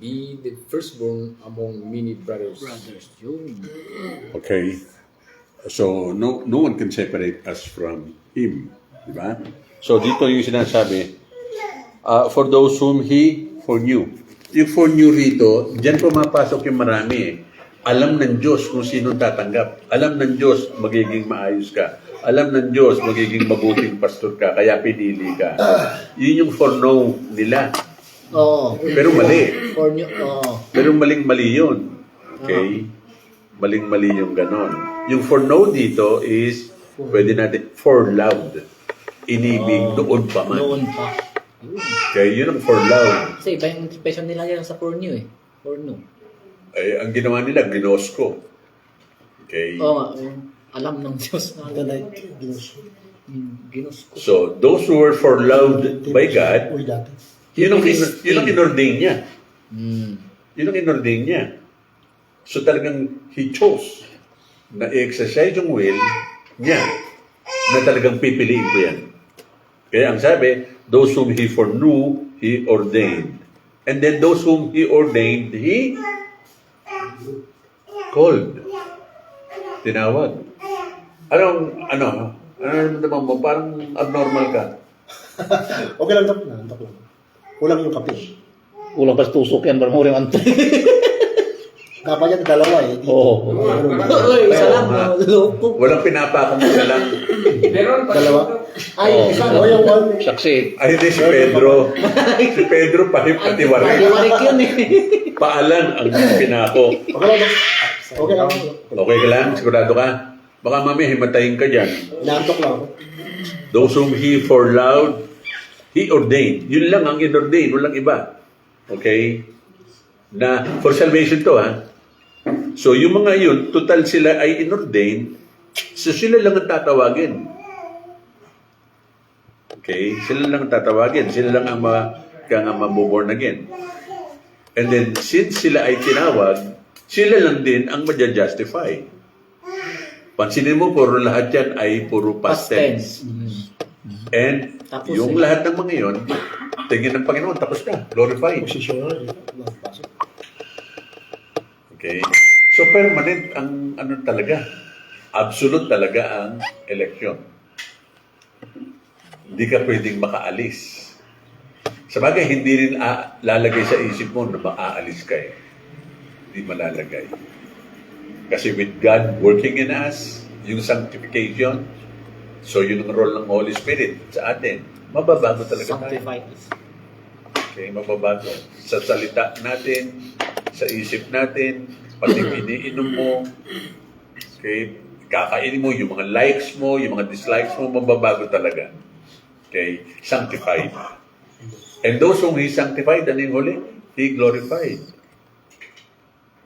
be the firstborn among many brothers. Yun. Okay. So, no one can separate us from Him. Di ba? So, dito yung sinasabi, for those whom He foreknew. Yung foreknew rito, diyan pumapasok yung marami eh. Alam ng Diyos kung sino tatanggap. Alam ng Diyos magiging maayos ka. Alam ng Diyos magiging mabuting pastor ka, kaya pinili ka. Yun yung foreknow nila. Oo. Pero mali. Oo. Pero maling-mali yun. Okay? Maling-mali yung ganon. Yung foreknow dito is, pwede natin, foreloved. Inibig noon pa man. Noon pa. Okay, yun ang foreloved. Kasi iba yung interpretation nila yan sa foreknew eh. Foreknew. Ay, ang ginawa nila, ginosko. Okay? Oo nga. Alam ng Diyos na ginusko. So, those who were foreloved by God, yun ang inordain niya. Yun ang inordain niya. So, talagang He chose na i-exercise yung will niya na talagang pipiliin ko yan. Kaya ang sabi, those whom He foreknew, He ordained. And then those whom He ordained, He called. Tinawag. Ano naman mo? Parang abnormal ka. Okay lang, Dok. Dok lang. Kulang yung kape. Ulang pas tusok yan, parang huring anto. Dapat yan dalawa eh. Oo. Uy, isa lang. Loko. Walang pinapakong isa lang. Dalawa. Ay, isa O yung one. Saksi. Ay, hindi si Pedro. Si Pedro pati-wari. Paliwarik yun eh. Paalan ang pinako. Okay lang, Dok. Okay lang. Okay ka lang? Sigurado ka? Baka mami, himatayin ka dyan. Inaantok lang ako. Those whom He foreknowed, He ordained. Yun lang ang inordain, walang iba. Okay? Na for salvation to, ha? So, yung mga yun, total sila ay inordain, so sila lang ang tatawagin. Okay? Sila lang ang tatawagin. Sila lang ang mabuborn again. And then, since sila ay tinawag, sila lang din ang madja-justify. Pansinin mo, puro lahat yan ay puro past tense. And Tapos yung lahat ng mga yun, tingin ng Panginoon, tapos na, glorified. Positional. Okay? So permanent ang ano talaga, absolute talaga ang election. Hindi ka pwedeng makaalis. Sabagay, hindi rin lalagay sa isip mo na maaalis ka eh. Hindi malalagay. Kasi with God working in us, yung sanctification, so yun ang role ng Holy Spirit sa atin, mababago talaga tayo. Sanctified. Okay, mababago. Sa salita natin, sa isip natin, pati iniinom mo, okay, kakainin mo, yung mga likes mo, yung mga dislikes mo, mababago talaga. Okay, sanctified. And those whom He sanctified, ano yung huli? He glorified.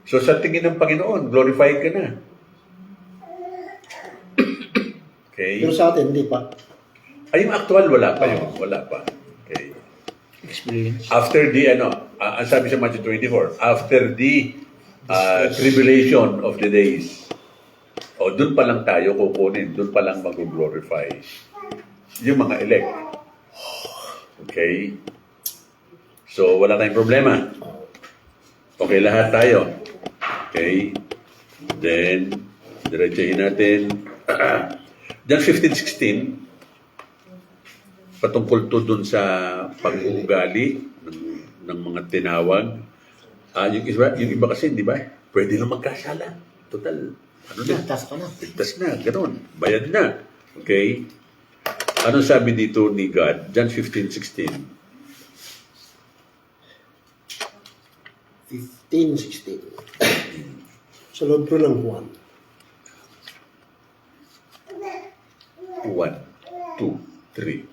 So sa tingin ng Panginoon, glorified ka na. Okay. Pero sa atin, hindi pa. Ay, yung actual, wala pa yun. Wala pa. Okay. Experience. After the, ang sabi sa Matthew 24, after the tribulation of the days, doon pa lang tayo kukunin, doon pa lang mag-glorify yung mga elect. Okay? So, wala tayong problema. Okay, lahat tayo. Okay? Then, diretsahin natin. John 15:16, patungkol to dun sa pag-uugali ng mga tinawag. Yung iba kasi, di ba? Pwede na magkasala. Total, ano na? Ligtas ka na. Ligtas na, ganun. Bayad na. Okay? Ano sabi dito ni God? John 15:16. 15-16. Sa loob ko ng Juan. 1, 2, 3,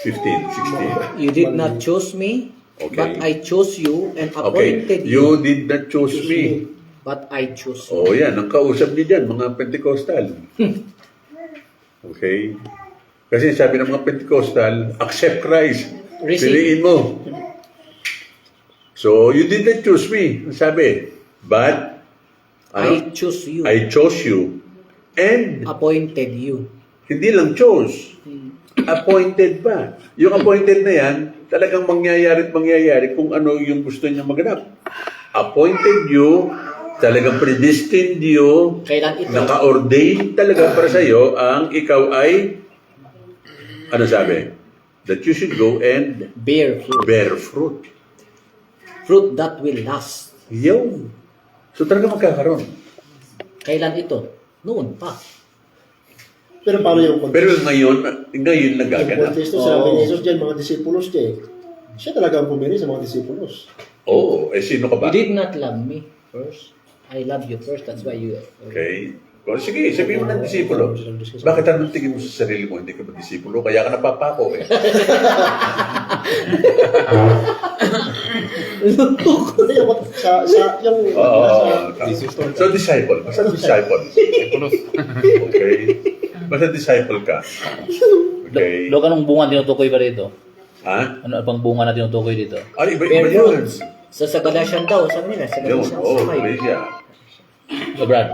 15, 16. You did not choose me, Okay. but I chose you and Okay, appointed you did not choose me. but I chose you. Oh, yan. Ang kausap niyo dyan, mga Pentecostal. Okay? Kasi sabi ng mga Pentecostal, accept Christ. Receive. Piliin mo. So, you did not choose me. Sabi. But, I chose you, I chose you. And, appointed you. hindi lang chose. appointed pa. Yung appointed na yan, talagang mangyayari at mangyayari kung ano yung gusto niya maganap. Appointed you, talagang predestined you, Kailan ito? naka-ordain talaga para sa iyo ang ikaw ay, ano sabi? That you should go and Bear fruit. bear fruit. Fruit that will last. Yun. So talaga magkakaroon. Kailan ito? Noon pa. Pero paano yung context? Pero ngayon Yung nagaganap. context to, sabi ni Jesus dyan, mga disipulos niya eh. Siya talaga ang pumili sa mga disipulos. Oo, sino ka ba? You did not love me first. I love you first. That's why you... Okay. O, sige, sabihin mo ng disipulo. Bakit anong tingin mo sa sarili mo? Hindi ka ba disipulo? Kaya ka napapako eh. Hindi, yung So, disciple. Basta disciple. Okay. Basta disciple ka. Okay. Dok, anong bunga tinutukoy ba dito? Ha? Ano pang bunga na tinutukoy dito? Ay, Bear iba yun. fruits. Sa Galatian daw, sabi nila, sa Yun, Galatian oo, 5. Malaysia. So, Brad.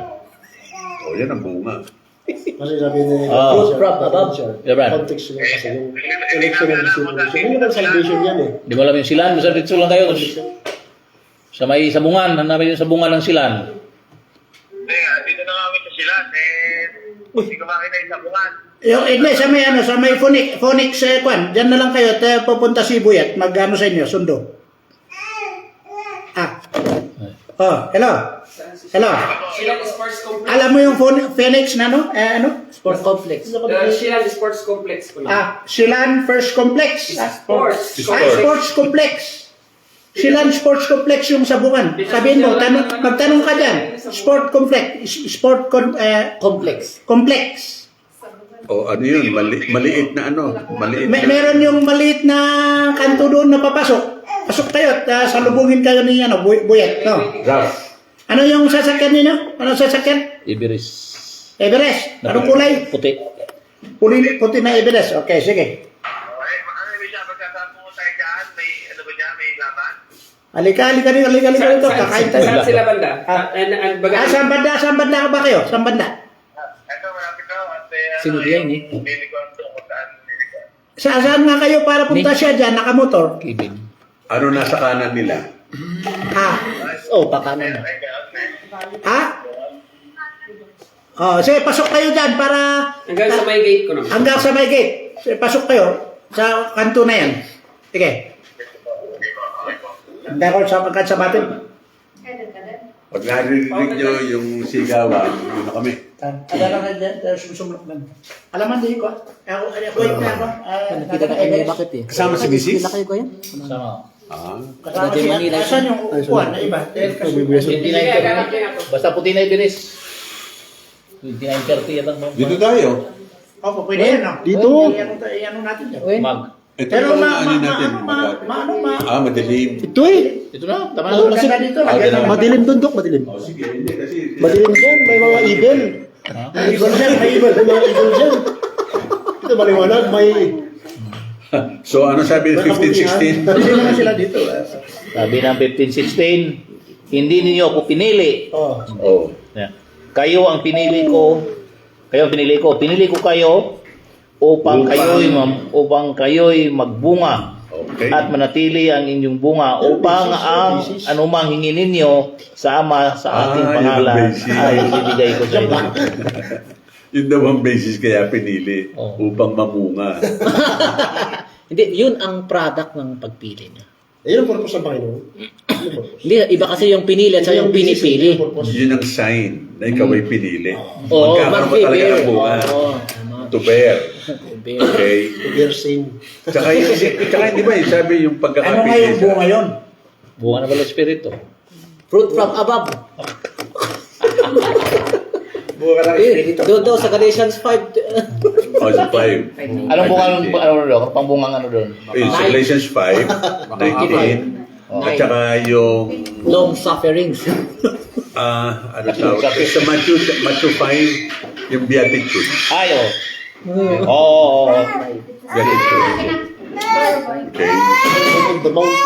O, yan ang bunga. kasi sabi ni Fruit from above. Yeah, Brad. context niya kasi yung election ng disipulos. So, yun ang salvation yan eh. Di mo alam yung silan? Basta dito lang tayo. Sa may sabungan. Hanapin yung sabungan ng silan. Hindi nga, dito na kami sa Silan. Hindi ko makita yung sabungan. Yung Ignace, sa may sa may Phoenix kwan, diyan na lang kayo at pupunta si Buyat, mag-ano sa inyo, sundo. Oh, hello. Hello. Silan Sports Complex. Alam mo yung Phoenix na ano? Sport complex. Silan Sports Complex po lang. Silan First Complex. Sports. Sports Complex. Silan Sports Complex yung sabungan. Sabihin mo, magtanong ka dyan. Sport Complex. Complex. Complex. O, ano yun? Maliit na ano? Maliit na. Meron yung maliit na kanto doon na papasok. Pasok kayo at salubungin kayo ni Buyat. No? Ralph. Ano yung sasakyan ninyo? Ano sasakyan? Iberis. Everest. Anong kulay? Puti. Puti na Everest. Okay, sige. Okay, ano ba siya? Magkasama mo tayo dyan? May, ano ba dyan? May laban? Halika dito. Kakain tayo. Saan sila banda? Saan banda ka ba kayo? Saan banda? Ito, malapit na. At, Sino diyan eh? Liligon to. Kung saan liligon. Saan nga kayo para punta siya dyan? Nakamotor? Kibin. Ano nasa kanan nila? Oh, pakanan na. Ay, gano'n na. Sige, pasok kayo dyan para... Hanggang sa may gate ko naman. Hanggang sa may gate. Sige, pasok kayo sa kanto na yan. Sige. Hanggang ko sa pagkatsabatin. Pag narinig nyo yung sigawan, yun na kami. Alam mo, hindi ko. Wait na ako. Nakita na kayo bakit eh. Kasama si Mrs.? Nakita kayo ko yan? Sama. Kasama Dati siya. Manila. Asan yung upuan na iba? 29:30. Basta puti na Iberis. 29:30 yata. Dito tayo. Opo, pwede yan. no? Dito. Ano natin dyan. Uy, Mag. Ito Pero pala ano natin. Madilim. Ito eh. Ito na. Tama Ano na. maganda dito? Maganda. Madilim doon, Dok. Madilim. O sige, hindi kasi... Madilim dyan. May mga evil. May evil dyan. May mga evil dyan. Ito maliwanag. May... So ano sabi 15-16? Hindi naman sila dito. Sabi ng 15:16, hindi ninyo ako pinili. Oh. Oh. Yeah. Kayo ang pinili ko. Pinili ko kayo upang kayo'y magbunga Okay. at manatili ang inyong bunga upang ang anumang hingin ninyo sa Ama sa ating Ah, pangalan yun ang basis. ay ibigay ko sa inyo. Yun daw ang basis kaya pinili Oh. upang mamunga. hindi, yun ang product ng pagpili niya. Ayun ang purpose ng Panginoon. Ayun ang purpose. Hindi, iba kasi yung pinili at sa yung pinipili. Yun ang sign na ikaw ay pinili. Oo, Magkakaroon mo talaga ng bunga. Oo, tama. To bear. Bear. Okay. They're saying. Tsaka hindi ba sabi yung Ano nga pagkakapili yung bunga yun? Bunga na pala Espiritu. Fruit from above. Bunga ng Espiritu. Doon daw sa Galatians 5. O, sa 5. Anong bunga doon? Pangbungang ano doon? Sa Galatians 5, 19, at saka yung Long sufferings. ano tawag? Sa Matthew 5, yung Beatitude. Ayo. Oo. Beatitude. Okay.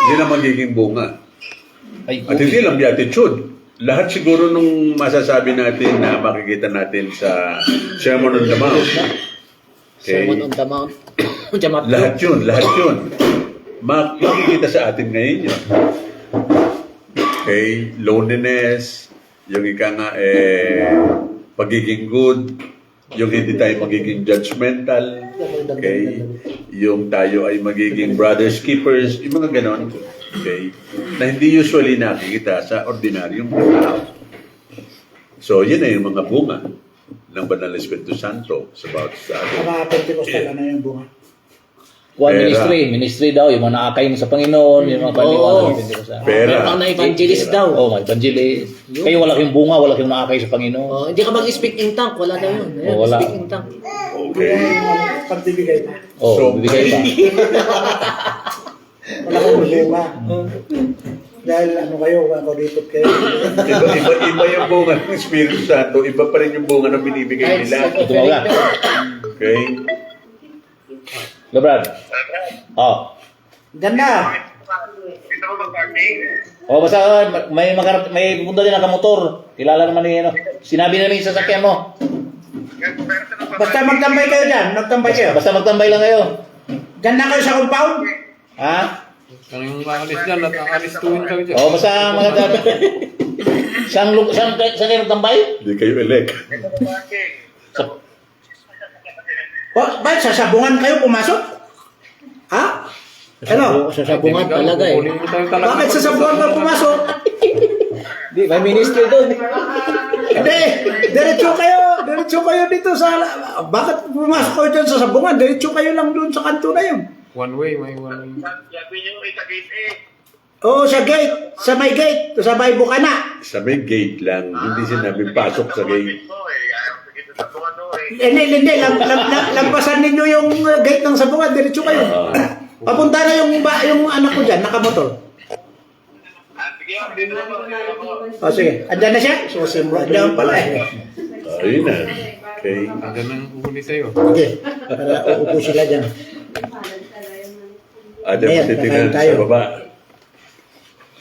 Yun ang magiging bunga. Ay, At hindi lang Beatitude. Lahat siguro nung masasabi natin na makikita natin sa Sermon on the Mount. Sermon on the Mount. The Mount. Lahat yun. Makikita sa atin ngayon yun. Okay, loneliness, yung ika nga, pagiging good, yung hindi tayo magiging judgmental, okay, yung tayo ay magiging brothers keepers, yung mga ganon, okay, na hindi usually nakikita sa ordinaryong tao. So, yun na yung mga bunga ng Banal na Espiritu Santo sa bawat sa atin. Mga Pentecostal, ano yung bunga? One Pera. ministry daw, yung mga naakay mo sa Panginoon, yung mga Oo. Pera. Meron kang na-evangelist daw. Oh, mga evangelist. Kayo wala kayong bunga, wala kayong naakay sa Panginoon. Oh, hindi ka mag-speak in tongue, wala daw yun. Ayan, Wala. speak in tongue. Okay. Pagbibigay pa. Oh, So, bibigay pa. Wala kang problema. Dahil ano kayo, ako dito kayo. Iba yung bunga ng Espiritu Santo, iba pa rin yung bunga na binibigay nila. Ito mga. Okay? Go, Brad. Oh. Ganda. Dito ko mag-parking. Oh, basta may pupunta din nakamotor. Kilala naman ni ano. Sinabi namin sa sasakyan mo. Basta magtambay kayo dyan. Magtambay kayo. Basta magtambay lang kayo. Ganda kayo sa compound. Ha? Yung alis dyan at aalistuhin kami dyan. Oh, basta mga saan kayo magtambay? Hindi kayo elect. Bakit sasabungan kayo pumasok? Ha? Ano? Sasabungan talaga eh. Bakit sasabungan kayo pumasok? Di, may ministry doon. Hindi. Diretso kayo dito sa... Bakit pumasok kayo dyan sa sabungan? Diretso kayo lang doon sa kanto na yun. One way, may one way. Sabi niyo sa gate eh. Oo, sa gate. Sa may gate. Sa may bukana. Sa may gate lang, hindi sinabing pasok sa gate. Ayaw sa gate sa buwan no eh. Hindi. Lampasan ninyo yung gate ng sabungan. Diretso kayo. Papunta na yung anak ko dyan, nakamotor. Sige, dito ako. O sige, andyan na siya? Andyan pala eh. Ayun na. Okay. Andyan ang huli sa'yo. Okay, para uupo sila dyan. Ada Ayan, titingnan kakain tayo. sa baba.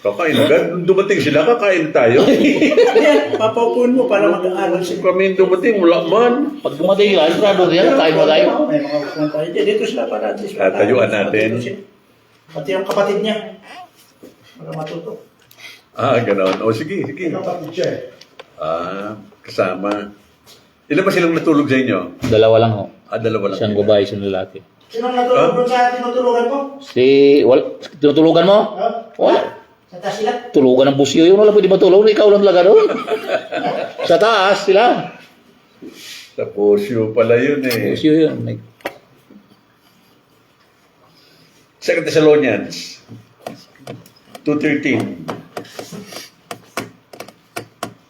Kakain agad. Nung dumating sila, kakain tayo. Ayan, papaupuin mo para mag-aaral Kung sila. kami dumating, wala man. Pag dumating sila, entrado yan, kain mo tayo. May mga upuan tayo. Dito sila para at least. Tatayuan natin. Pati yung kapatid niya. Para matuto. Ganon. O sige. Kapatid siya eh. Kasama. Ilan ba silang natulog sa inyo? Dalawa lang ho. Dalawa lang. Isang sila. babae, isang lalaki. Sino natulog doon sa tinutulugan mo? Tinutulugan mo? Ha? Wala. Sa taas sila? Tulugan ng busyo yun. Wala pwede matulog. Ikaw lang talaga doon. Sa taas sila. Sa Posyo pala yun eh. Busyo yun. May... 2 Thessalonians 2:13.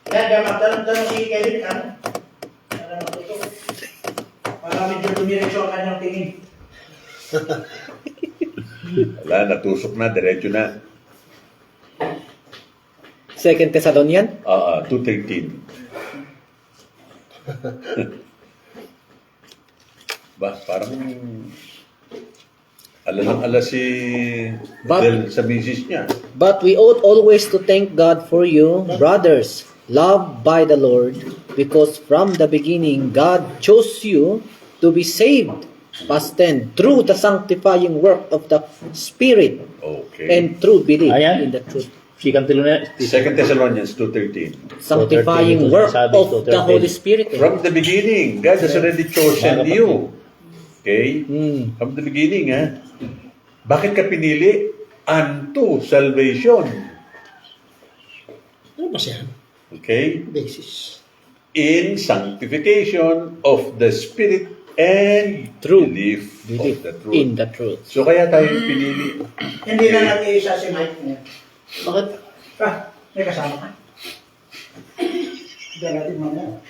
Kaya magtanong si Kevin, ano? Para matuto. Para medyo dumiretso ang kanyang tingin. Wala, natusok na, diretso na. 2 Thessalonian. 2:13. Parang ala si Del sa misis niya. But we ought always to thank God for you, brothers, loved by the Lord, because from the beginning God chose you to be saved, past tense, through the sanctifying work of the Spirit Okay. and true belief Ayan. in the truth. 2 Thessalonians 2:13. Sanctifying work of the Holy Spirit. From the beginning, God has already chosen you. Okay? Hmm. From the beginning, ha? Bakit ka pinili? Unto salvation. Ano ba siya? Okay? Basis. In sanctification of the Spirit and True. belief of the truth. In the truth. So kaya tayo pinili. Hindi na nag-iisa si Mike niya. Bakit? May kasama ka? Hindi natin mamaya.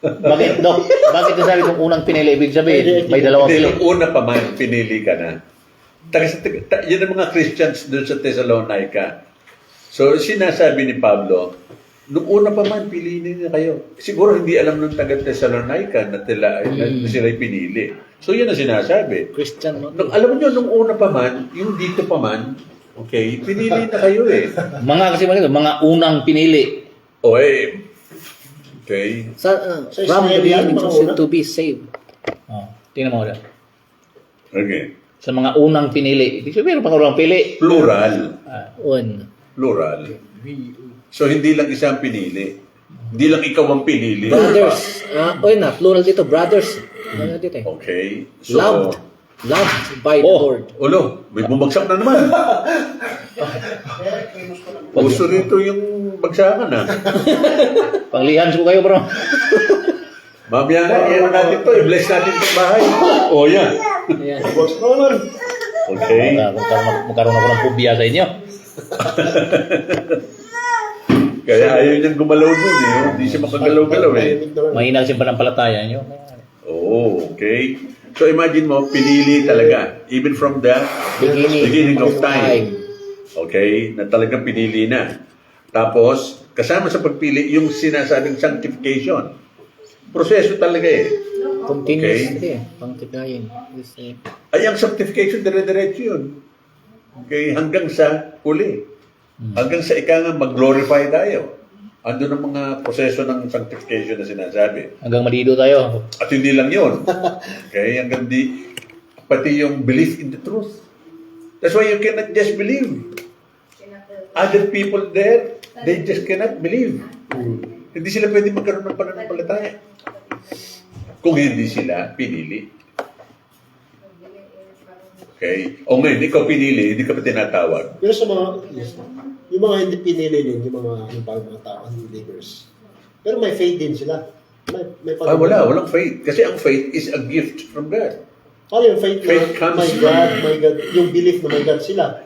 Bakit, Dok? Bakit nasabi kung unang pinili? Ibig sabihin, may dalawang Hindi, pinili. nung una pa man, pinili ka na. Yan ang mga Christians doon sa Thessalonica. So, sinasabi ni Pablo, nung una pa man, piliin na kayo. Siguro hindi alam nung taga Thessalonica na sila'y pinili. So, yun ang sinasabi. Christian mo. Alam nyo, nung una pa man, yung dito pa man, okay, pinili na kayo eh. Mga kasi mga unang pinili. O Okay. From the Israel yan, beginning, mga chosen una. to be saved. Oh, tingnan mo ulit. Okay. Sa mga unang pinili. Ibig sabihin, pang unang pili. Plural. Un. Plural. So, hindi lang isang pinili. Hindi lang ikaw ang pinili. Brothers. Plural dito. Brothers. Ano dito eh? Okay. So, Loved. Loved by the Lord. Ulo, may bumagsak na naman. Puso rito yung bagsakan, ha? Panglihan ko kayo, bro. Mamaya nga, iyan natin to. I-bless natin itong bahay. O, yan. Ayan. Okay. Magkaroon ako ng pubya sa inyo. Kaya ayaw niyang gumalaw dun, eh. Hindi siya makagalaw-galaw, eh. Mahina kasi pananampalataya nyo. Oh, okay. So, imagine mo, pinili talaga. Even from the beginning of time. Okay? Na talagang pinili na. Tapos, kasama sa pagpili, yung sinasabing sanctification. Proseso talaga eh. Continuous. Okay. Pangtigayin. Ay, ang sanctification, dire-diretso yun. Okay? Hanggang sa huli. Hanggang sa nga mag-glorify tayo. Ando ng mga proseso ng sanctification na sinasabi. Hanggang malido tayo. At hindi lang yun. Okay? Hanggang pati yung belief in the truth. That's why you cannot just believe. Other people there, they just cannot believe. Hindi sila pwede magkaroon ng pananampalataya. Kung hindi sila pinili. Okay? O ngayon, ikaw pinili, hindi ka pa tinatawag. Pero sa mga, yung mga hindi pinili din, yung mga tao, unbelievers. Pero may faith din sila. May Walang faith. Kasi ang faith is a gift from God. Ano yung faith Faith na comes my God, yung belief na may God sila.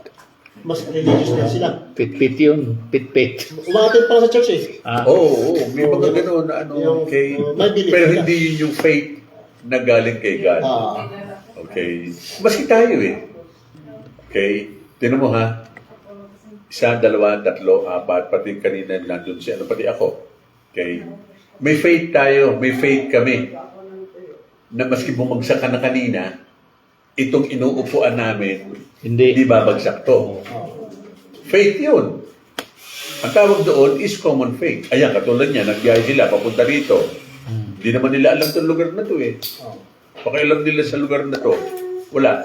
Mas religious na sila. Pit-pit yun. Pit-pit. Umakatid pa sa church eh. Oo, may mga gano'n na Yung, okay. may belief Pero nila. hindi yun yung faith na galing kay God. Okay. Maski tayo eh. Okay. Tinan mo ha. 1, 2, 3, 4, pati kanina nandun si pati ako. Okay. May faith tayo, may faith kami. Na maski bumagsak ka na kanina, itong inuupuan namin, hindi babagsak to. Faith yun. Ang tawag doon is common faith. Ayan, katulad niya, nagbiyahe sila, papunta rito. Hindi naman nila alam itong lugar na to eh. Pakialam nila sa lugar na to. Wala.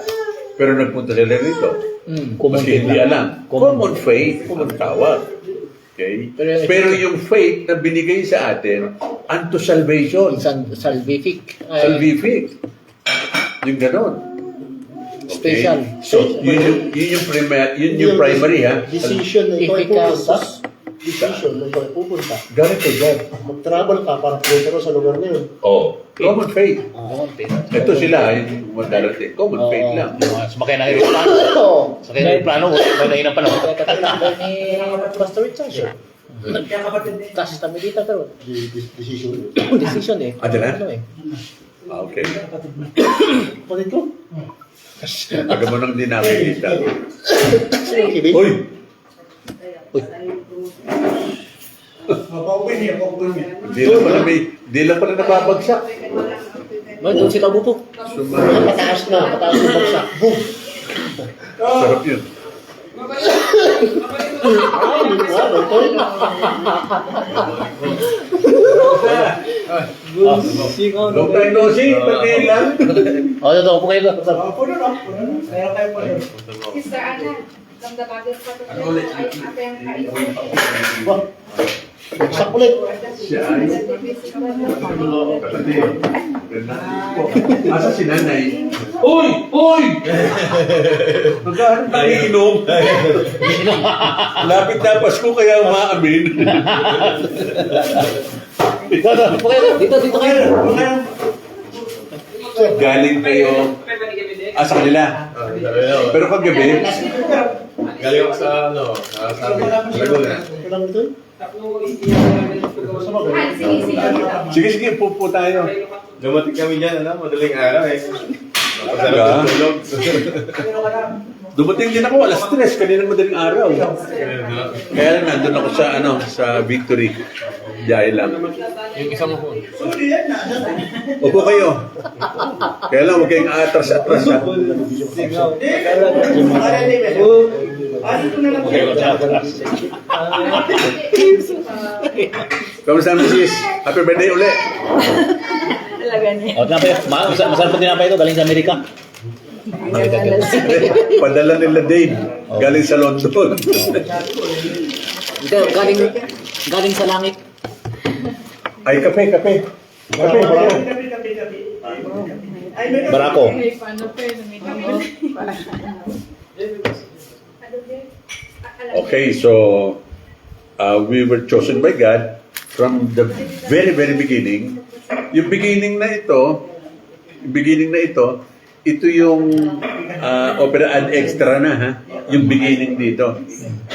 Pero nagpunta sila rito. Maski hindi alam. Common faith, common tawag. Okay? Pero yung faith na binigay sa atin, unto salvation. Salvific. Salvific. Yung ganon. Okay? Special. So, yun yung primary ha. Decision na ikaw ay Efficacious. pupunta. Decision na ikaw ay pupunta. Galing kay God. Mag-travel ka para pupunta sa lugar na yun. Oh, common faith. Ito sila, yung madarating. Common faith lang. Sumakay ng aeroplano. Sakay ng aeroplano. May nahinang panahon. Kaya katulad ni Pastor Richard eh. Kasi kami dito pero Decision. decision eh. Adela? Ano eh. Okay. Kapatid ko? Aga mo nang di nakikita. Sino ang kibig? Uy! Di lang pala nababagsak. Man, doon sila bupok. Pataas na bagsak. Boom! Sarap yun. Long time no see, pati lang. Totoo po kayo. Sister Ana, damdamagan pa to ay ate ang kayo. Bagsak ulit. Asa si nanay? Uy! Uy! Magkano tayo inom? Lapit na Pasko kaya umaamin. Dito kayo. Galing kayo sa kanila. Pero kagabi, Galing ako sa Laguna. Walang ito? sige, pupo tayo. Dumating kami dyan, madaling araw eh. Talaga? Dumating din ako, alas 3, kaninang madaling araw. Kaya lang nandun ako sa Victory. Dahil lang. Yung isa mo po. Upo kayo. Kaya lang, huwag kayong atras-atras. Ha? Kamusta mo sis? Happy birthday uli. O, tinapay. Masarap po tinapay ito. Galing sa Amerika. Padala nila Dave. Galing sa London. Hindi, galing sa langit. Ay, kape. Kape, bravo. Barako. Okay, so we were chosen by God from the very, very beginning. Yung beginning na ito, ito yung opera ad extra na ha, yung beginning dito.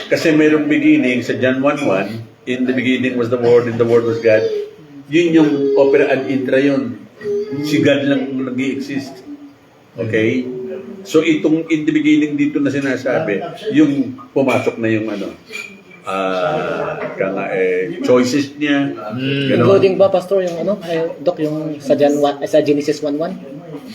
Kasi mayroong beginning sa John 1:1, in the beginning was the Word, and the Word was God. Yun yung opera ad intra yun. Si God lang nag-i-exist. Okay? So itong in the beginning dito na sinasabi, yung pumasok na yung choices niya. Including ba, Pastor, yung Doc, yung sa sa Genesis 1:1?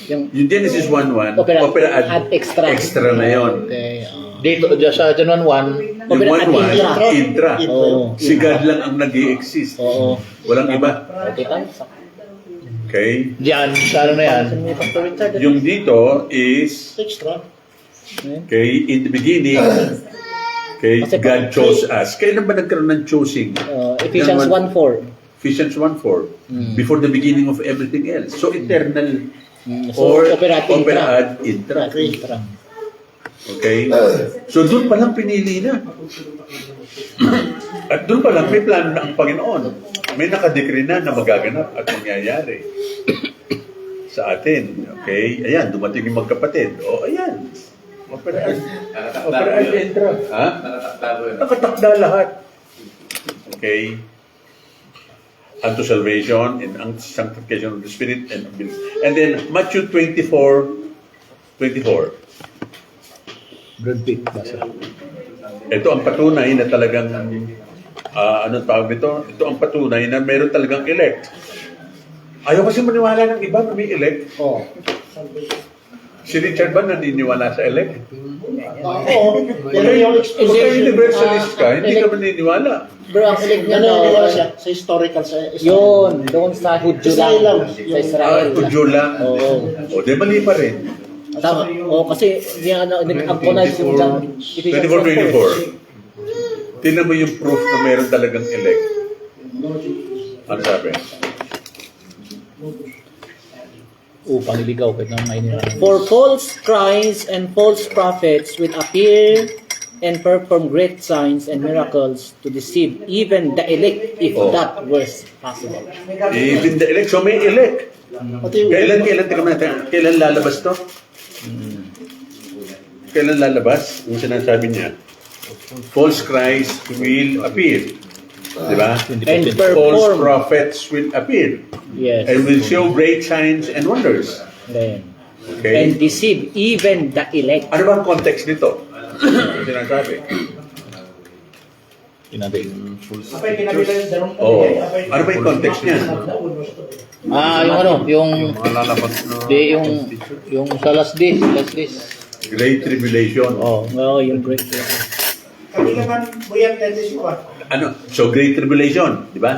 Yung Genesis 1:1, Opera ad ad extra. extra na yon. Okay. Dito, sa January 1, Yung Opera ad 1:1, intra. Oo. Si God lang ang nag-i-exist. Oo. Walang iba. Okay, Okay? diyan, sa ano na yan, Pastor Richard. Yung dito is, Extra. okay, in the beginning, okay, Kasi God chose us. Kailan ba nagkaroon ng choosing? Ephesians 1:4. Ephesians 1:4. Before the beginning of everything else. So, eternal So, or opera ad intra. intra. Okay? So, doon pa lang pinili na. At doon pa lang may plano na ang Panginoon. May nakadekri na magaganap at mangyayari sa atin. Okay? Ayan, dumating yung magkapatid. O, ayan. Opera ad intra. Ha? Nakatakda lahat. Okay? Unto salvation and unto sanctification of the Spirit and then Matthew 24:24. Brad Pitt, basta. Ito ang patunay na talagang anong tawag nito? Ito ang patunay na meron talagang elect. Ayaw kasi maniwala ng iba na may elect. Oh. Si Richard ba naniniwala sa elect? Oo. Yan yung Kung ka universalist ka, hindi ka maniniwala. Bro, ang elect niya naniniwala siya sa historical sa yun, doon sa Hudyo Israel lang. lang. Sa Israel. Tudyo lang. Oo. O, di mali pa rin. Tama. Kasi nag-acknowledge yung John. 24:24. Tingnan mo yung proof na meron talagang elect. Ano sabi? Pangliligaw, kahit na may nila. For false Christs and false prophets will appear and perform great signs and miracles to deceive even the elect, if that was possible. Even the elect. So may elect. Kailan lalabas to? Kailan lalabas? Yung sinasabi niya, false Christ will appear. Diba? And False perform. prophets will appear. Yes. And will show great signs and wonders. Then, Okay? and deceive even the elect. Ano ba ang context nito? Yung sinasabi. Tinatay. Oo. Ano ba yung context niya? Yung sa last days. Great tribulation. Yung great. Ano? So, great tribulation. Di ba?